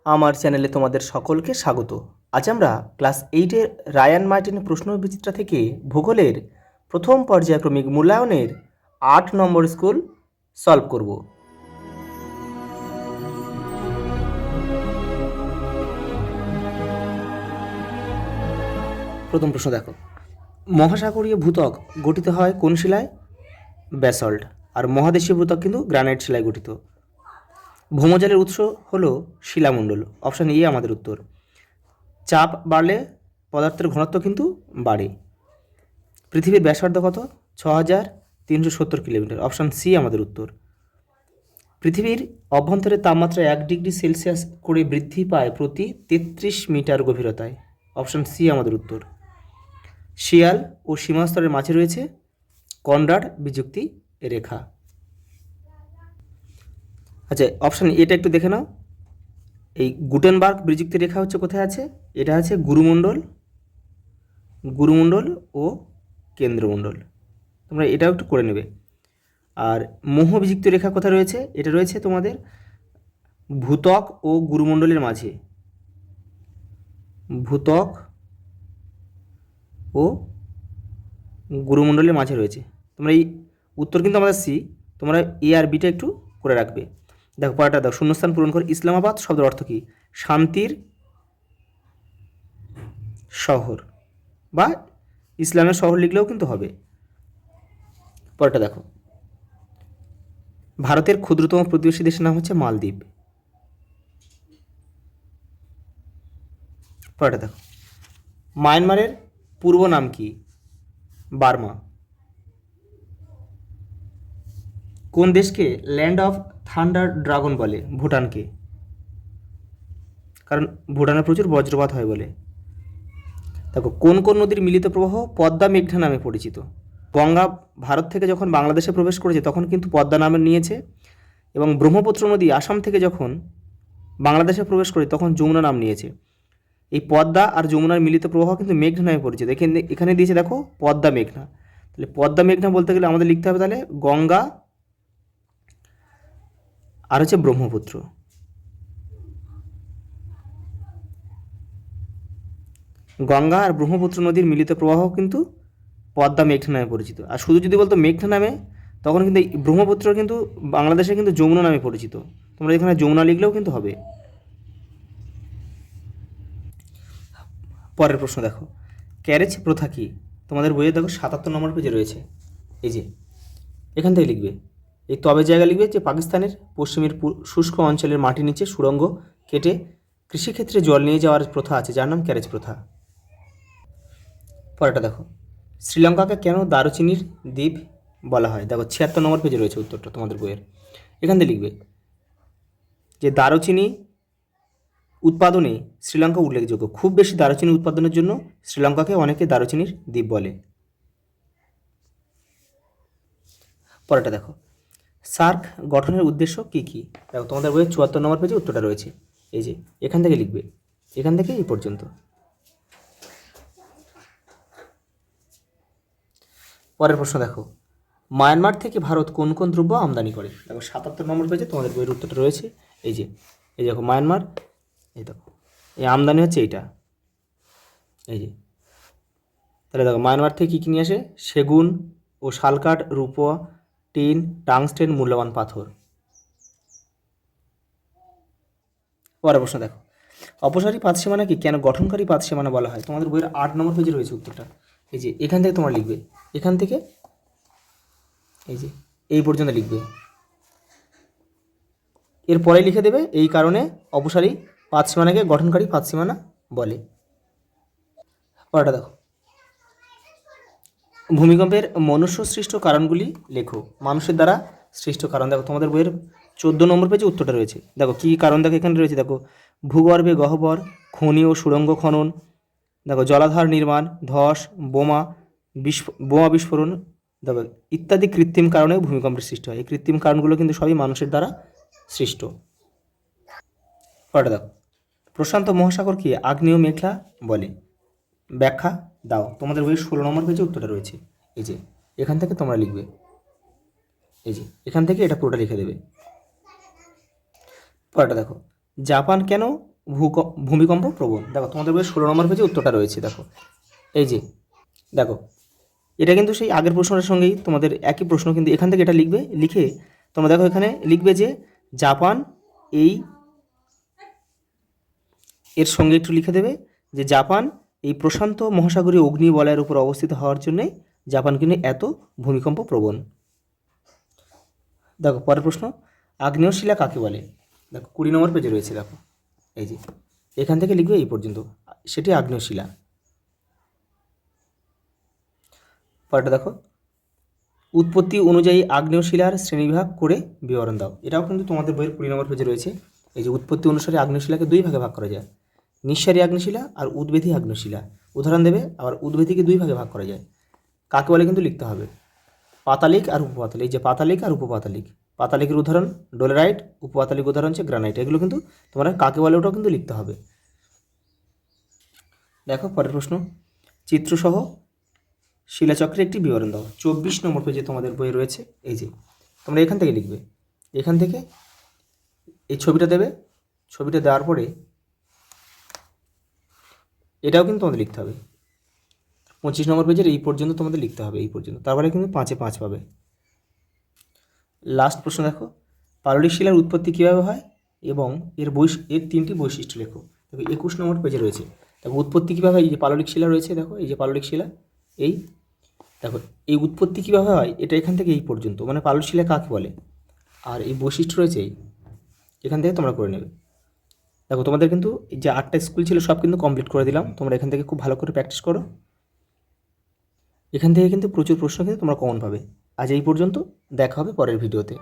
আমার চ্যানেলে তোমাদের সকলকে স্বাগত। আজ আমরা ক্লাস 8-এর রায়ান মার্টিন প্রশ্নবিচিত্রা থেকে ভূগোলের প্রথম পর্যায়ক্রমিক মূল্যায়নের 8 নম্বর স্কুল সলভ করব। প্রথম প্রশ্ন দেখো, মহাসাগরীয় ভূত্বক গঠিত হয় কোন শিলায়? ব্যাসল্ট। আর মহাদেশীয় ভূত্বক কিন্তু গ্রানাইট শিলায় গঠিত। ভৌমজলের উৎস হলো শিলামণ্ডল। অপশান এ আমাদের উত্তর। চাপ বাড়লে পদার্থের ঘনত্ব কিন্তু বাড়ে। পৃথিবীর ব্যাসার্ধ কত? 6370 কিলোমিটার। অপশান সি আমাদের উত্তর। পৃথিবীর অভ্যন্তরের তাপমাত্রা 1 ডিগ্রি সেলসিয়াস করে বৃদ্ধি পায় প্রতি 33 মিটার গভীরতায়। অপশান সি আমাদের উত্তর। শিয়াল ও সীমাস্তরের মাঝে রয়েছে কনরাড বিযুক্তি রেখা। আচ্ছা, অপশান এটা একটু দেখে নাও। এই গুটেনবার্গ বিযুক্তি রেখা হচ্ছে কোথায় আছে? এটা আছে গুরুমণ্ডল ও কেন্দ্রমণ্ডল। তোমরা এটাও একটু করে নেবে। আর মোহ বিযুক্ত রেখা কোথায় রয়েছে? এটা রয়েছে তোমাদের ভূত্বক ও গুরুমণ্ডলের মাঝে। ভূত্বক ও গুরুমণ্ডলের মাঝে রয়েছে। তোমরা এই উত্তর কিন্তু আমাদের সি। তোমরা এ আর বিটা একটু করে রাখবে। দেখো পরেরটা দাও, শূন্যস্থান পূরণ করে। ইসলামাবাদ শব্দের অর্থ কী? শান্তির শহর বা ইসলামের শহর লিখলেও কিন্তু হবে। পরেরটা দেখো, ভারতের ক্ষুদ্রতম প্রতিবেশী দেশের নাম হচ্ছে মালদ্বীপ। পরেরটা দেখো, মায়ানমারের পূর্ব নাম কি? বার্মা। কোন দেশকে ল্যান্ড অফ থান্ডার ড্রাগন বলে? ভুটানকে, কারণ ভুটানে প্রচুর বজ্রপাত হয় বলে। দেখো, কোন কোন নদীর মিলিত প্রবাহ পদ্মা মেঘনা নামে পরিচিত? গঙ্গা ভারত থেকে যখন বাংলাদেশে প্রবেশ করেছে তখন কিন্তু পদ্মা নামে নিয়েছে, এবং ব্রহ্মপুত্র নদী আসাম থেকে যখন বাংলাদেশে প্রবেশ করে তখন যমুনা নাম নিয়েছে। এই পদ্মা আর যমুনার মিলিত প্রবাহ কিন্তু মেঘনা নামে পরিচিত। এখানে দিয়েছে দেখো পদ্মা মেঘনা। তাহলে পদ্মা মেঘনা বলতে গেলে আমাদের লিখতে হবে তাহলে গঙ্গা আর হচ্ছে ব্রহ্মপুত্র। গঙ্গা আর ব্রহ্মপুত্র নদীর মিলিত প্রবাহ কিন্তু পদ্মা মেঘনা নামে পরিচিত। আর শুধু যদি বলতো মেঘনা নামে, তখন কিন্তু এই ব্রহ্মপুত্র কিন্তু বাংলাদেশে কিন্তু যমুনা নামে পরিচিত। তোমরা এখানে যমুনা লিখলেও কিন্তু হবে। পরের প্রশ্ন দেখো, ক্যারেজ প্রথা কি? তোমাদের বইয়ে দেখো 77 নম্বর পেজে রয়েছে। এই যে এখান থেকে লিখবে, এই তবে জায়গা লিখবে যে পাকিস্তানের পশ্চিমের শুষ্ক অঞ্চলের মাটির নিচে সুড়ঙ্গ কেটে কৃষিক্ষেত্রে জল নিয়ে যাওয়ার প্রথা আছে, যার নাম ক্যারেজ প্রথা। পরেরটা দেখো, শ্রীলঙ্কাকে কেন দারুচিনির দ্বীপ বলা হয়? দেখো 76 নম্বর পেজে রয়েছে উত্তরটা তোমাদের বইয়ের। এখান থেকে লিখবে যে দারুচিনি উৎপাদনে শ্রীলঙ্কা উল্লেখযোগ্য। খুব বেশি দারুচিনি উৎপাদনের জন্য শ্রীলঙ্কাকে অনেকে দারুচিনির দ্বীপ বলে। পরেরটা দেখো, সার্ক গঠনের উদ্দেশ্য কী কী? দেখো তোমাদের বইয়ের 74 নম্বর পেজে উত্তরটা রয়েছে। এই যে এখান থেকে লিখবে, এখান থেকে এই পর্যন্ত। পরের প্রশ্ন দেখো, মায়ানমার থেকে ভারত কোন কোন দ্রব্য আমদানি করে? দেখো 77 নম্বর পেজে তোমাদের বইয়ের উত্তরটা রয়েছে। এই যে এই দেখো মায়ানমার, এই দেখো এই আমদানি হচ্ছে এইটা। এই যে তাহলে দেখো মায়ানমার থেকে কী কী নিয়ে আসে? সেগুন ও শালকাঠ, রূপা, টিন, টাংস্টেন, মূল্যবান পাথর। পরের প্রশ্ন দেখো, অপসারী পাত সীমানাকে কেন গঠনকারী পাত সীমানা বলা হয়? তোমাদের বইয়ের 8 নম্বর পেজে রয়েছে উত্তরটা। এই যে এখান থেকে তোমরা লিখবে, এখান থেকে এই যে এই পর্যন্ত লিখবে। এরপরে লিখে দেবে এই কারণে অপসারী পাত সীমানাকে গঠনকারী পাত সীমানা বলে। পরেরটা দেখো, ভূমিকম্পের মনুষ্য সৃষ্ট কারণগুলি লেখো। মানুষের দ্বারা সৃষ্ট কারণ। দেখো তোমাদের বইয়ের 14 নম্বর পেজে উত্তরটা রয়েছে। দেখো কী কারণ দেখো এখানে রয়েছে। দেখো ভূগর্ভে গহ্বর, খনি ও সুড়ঙ্গ খনন, দেখো জলাধার নির্মাণ, ধস, বোমা বিস্ফোরণ, দেখো ইত্যাদি কৃত্রিম কারণে ভূমিকম্পের সৃষ্টি হয়। এই কৃত্রিম কারণগুলো কিন্তু সবই মানুষের দ্বারা সৃষ্ট। পরেরটা দেখো, প্রশান্ত মহাসাগরকে আগ্নেয় মেঘলা বলে। ব্যাখ্যা দাও। তোমাদের বইয়ের 16 নম্বর পেজে উত্তরটা রয়েছে। এই যে এখান থেকে তোমরা লিখবে, এই যে এখান থেকে এটা পুরোটা লিখে দেবে। পরেরটা দেখো, জাপান কেন ভূমিকম্প প্রবণ। দেখো তোমাদের বইয়ের 16 নম্বর পেজে উত্তরটা রয়েছে। দেখো এই যে দেখো, এটা কিন্তু সেই আগের প্রশ্নটার সঙ্গেই তোমাদের একই প্রশ্ন, কিন্তু এখান থেকে এটা লিখবে, লিখে তোমরা দেখো এখানে লিখবে যে জাপান এর সঙ্গে একটু লিখে দেবে যে জাপান এই প্রশান্ত মহাসাগরীয় অগ্নিবলয়ের উপর অবস্থিত হওয়ার জন্যে জাপান কিন্তু এত ভূমিকম্প প্রবণ। দেখো পরের প্রশ্ন, আগ্নেয় শিলা কাকে বলে? দেখো 20 নম্বর পেজে রয়েছে। দেখো এই যে এখান থেকে লিখবে এই পর্যন্ত, সেটি আগ্নেয় শিলা। পরেরটা দেখো, উৎপত্তি অনুযায়ী আগ্নেয় শিলার শ্রেণীবিভাগ করে বিবরণ দাও। এটাও কিন্তু তোমাদের বইয়ের 20 নম্বর পেজে রয়েছে। এই যে উৎপত্তি অনুসারে আগ্নেয় শিলাকে 2 ভাগে ভাগ করা যায়, নিঃসারী আগ্নেয়শিলা আর উদ্ভিদী আগ্নেয়শিলা। উদাহরণ দেবে, আবার উদ্ভিদীকে 2 ভাগে ভাগ করা যায়। কাকে বলে কিন্তু লিখতে হবে, পাতালিক আর উপপাতালিক। এই যে পাতালিক আর উপপাতালিক, পাতালিকের উদাহরণ ডোলেরাইট, উপপাতালিক উদাহরণ হচ্ছে গ্রানাইট। এগুলো কিন্তু তোমরা কাকে বলে ওটাও কিন্তু লিখতে হবে। দেখো পরের প্রশ্ন, চিত্রসহ শিলাচক্রের একটি বিবরণ দাও। 24 নম্বর পেজে তোমাদের বই রয়েছে। এই যে তোমরা এখান থেকে লিখবে, এখান থেকে এই ছবিটা দেবে, ছবিটা দেওয়ার পরে এটাও কিন্তু তোমাদের লিখতে হবে। 25 নম্বর পেজের এই পর্যন্ত তোমাদের লিখতে হবে, এই পর্যন্ত, তারপরে কিন্তু 5-এ 5 পাবে। লাস্ট প্রশ্ন দেখো, পাললিক শিলার উৎপত্তি কীভাবে হয় এবং এর 3টি বৈশিষ্ট্য লেখো। দেখো 21 নম্বর পেজে রয়েছে। দেখো উৎপত্তি কীভাবে হয়, এই যে পাললিক শিলা রয়েছে, দেখো এই যে পাললিক শিলা, এই দেখো এই উৎপত্তি কীভাবে হয়, এটা এখান থেকে এই পর্যন্ত, মানে পাললিক শিলা কাকে বলে, আর এই বৈশিষ্ট্য রয়েছে এই, এখান থেকে তোমরা করে নেবে। দেখো তোমাদের কিন্তু এই যে 8টা স্কুল ছিল সব কিন্তু কমপ্লিট করে দিলাম, তোমরা এখান থেকে খুব ভালো করে প্র্যাকটিস করো। এখান থেকে কিন্তু প্রচুর প্রশ্ন কিন্তু তোমরা কমন পাবে। আজ এই পর্যন্ত, দেখা হবে পরের ভিডিওতে।